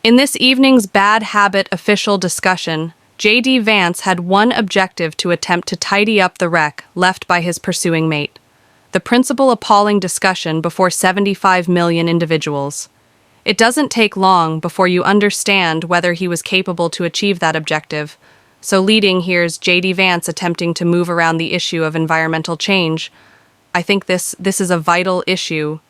In this evening's bad habit official discussion, J.D. Vance had one objective to attempt to tidy up the wreck left by his pursuing mate. The principal appalling discussion before 75 million individuals. It doesn't take long before you understand whether he was capable to achieve that objective. So leading here's J.D. Vance attempting to move around the issue of environmental change. I think this is a vital issue.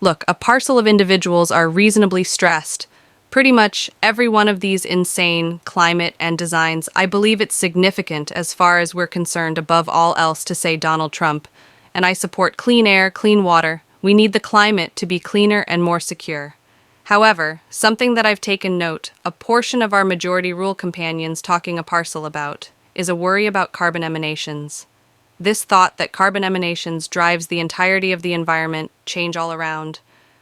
Look, a parcel of individuals are reasonably stressed. Pretty much every one of these insane climate and designs, I believe it's significant as far as we're concerned above all else to say Donald Trump. And I support clean air, clean water. We need the climate to be cleaner and more secure. However, something that I've taken note, a portion of our majority rule companions talking a parcel about, is a worry about carbon emanations. This thought that carbon emanations drives the entirety of the environment, change all around.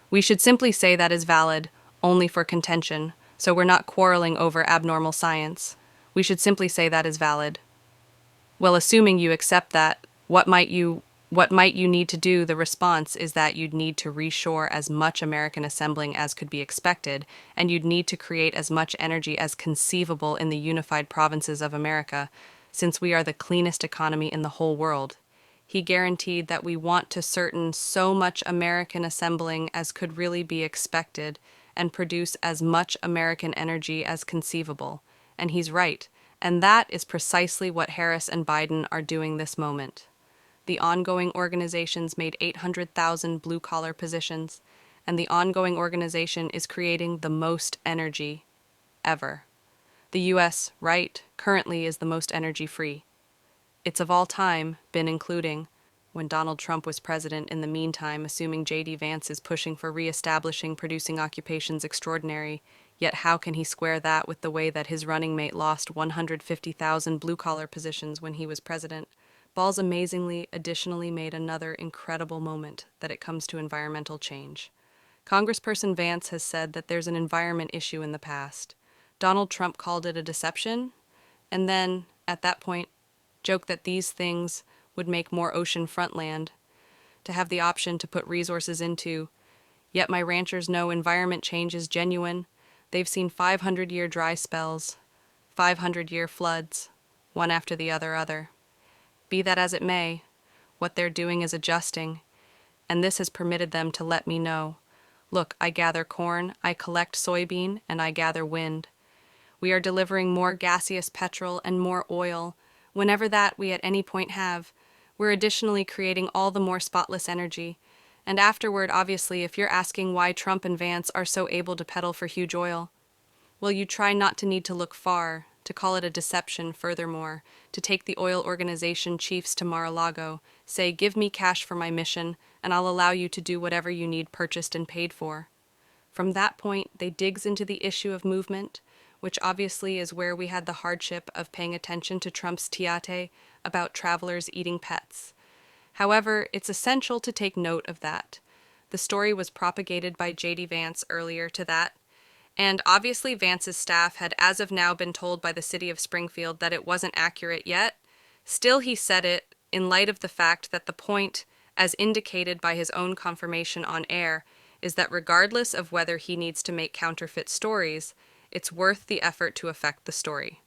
We should simply say that is valid, only for contention, so we're not quarreling over abnormal science. We should simply say that is valid. Well, assuming you accept that, what might you need to do? The response is that you'd need to reshore as much American assembling as could be expected, and you'd need to create as much energy as conceivable in the unified provinces of America, since we are the cleanest economy in the whole world. He guaranteed that we want to certain so much American assembling as could really be expected, and produce as much American energy as conceivable. And he's right, and that is precisely what Harris and Biden are doing this moment. The ongoing organizations made 800,000 blue-collar positions, and the ongoing organization is creating the most energy ever. The U.S., right, currently is the most energy-free. It's of all time been including when Donald Trump was president. In the meantime, assuming J.D. Vance is pushing for re-establishing producing occupations extraordinary, yet how can he square that with the way that his running mate lost 150,000 blue-collar positions when he was president? Balls amazingly additionally made another incredible moment that it comes to environmental change. Congressperson Vance has said that there's an environment issue in the past. Donald Trump called it a deception, and then, at that point, joked that these things would make more ocean front land to have the option to put resources into. Yet my ranchers know environment change is genuine. They've seen 500-year dry spells, 500-year floods, one after the other. Be that as it may, what they're doing is adjusting, and this has permitted them to let me know. Look, I gather corn, I collect soybean, and I gather wind. We are delivering more gaseous petrol and more oil, whenever that we at any point have. We're additionally creating all the more spotless energy. And afterward, obviously, if you're asking why Trump and Vance are so able to peddle for huge oil, well, you try not to need to look far, to call it a deception furthermore, to take the oil organization chiefs to Mar-a-Lago, say, give me cash for my mission, and I'll allow you to do whatever you need purchased and paid for. From that point, they digs into the issue of movement, which obviously is where we had the hardship of paying attention to Trump's tiate about travelers eating pets. However, it's essential to take note of that. The story was propagated by J.D. Vance earlier to that, and obviously Vance's staff had as of now been told by the city of Springfield that it wasn't accurate yet. Still, he said it in light of the fact that the point, as indicated by his own confirmation on air, is that regardless of whether he needs to make counterfeit stories, it's worth the effort to affect the story.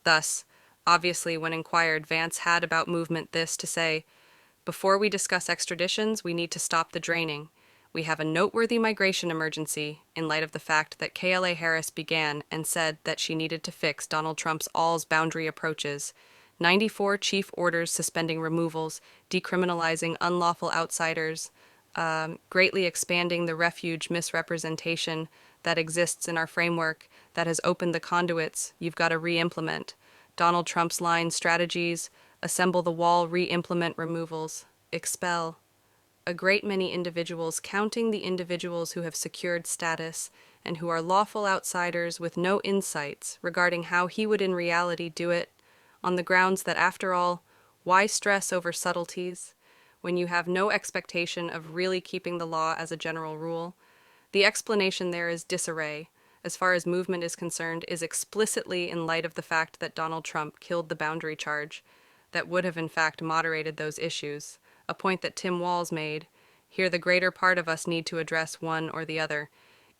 Thus, obviously, when inquired, Vance had about movement this to say, before we discuss extraditions, we need to stop the draining. We have a noteworthy migration emergency in light of the fact that KLA Harris began and said that she needed to fix Donald Trump's all's boundary approaches, 94 chief orders suspending removals, decriminalizing unlawful outsiders, greatly expanding the refuge misrepresentation that exists in our framework that has opened the conduits you've got to re-implement. Donald Trump's line strategies, assemble the wall, re-implement removals, expel. A great many individuals, counting the individuals who have secured status and who are lawful outsiders with no insights regarding how he would in reality do it, on the grounds that, after all, why stress over subtleties when you have no expectation of really keeping the law as a general rule? The explanation there is disarray, as far as movement is concerned, is explicitly in light of the fact that Donald Trump killed the boundary charge that would have in fact moderated those issues, a point that Tim Walz made. Here the greater part of us need to address one or the other.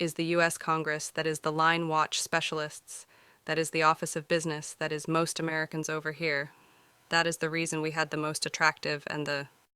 is the U.S. Congress, that is the line watch specialists, that is the Office of Business, that is most Americans over here. That is the reason we had the most attractive and the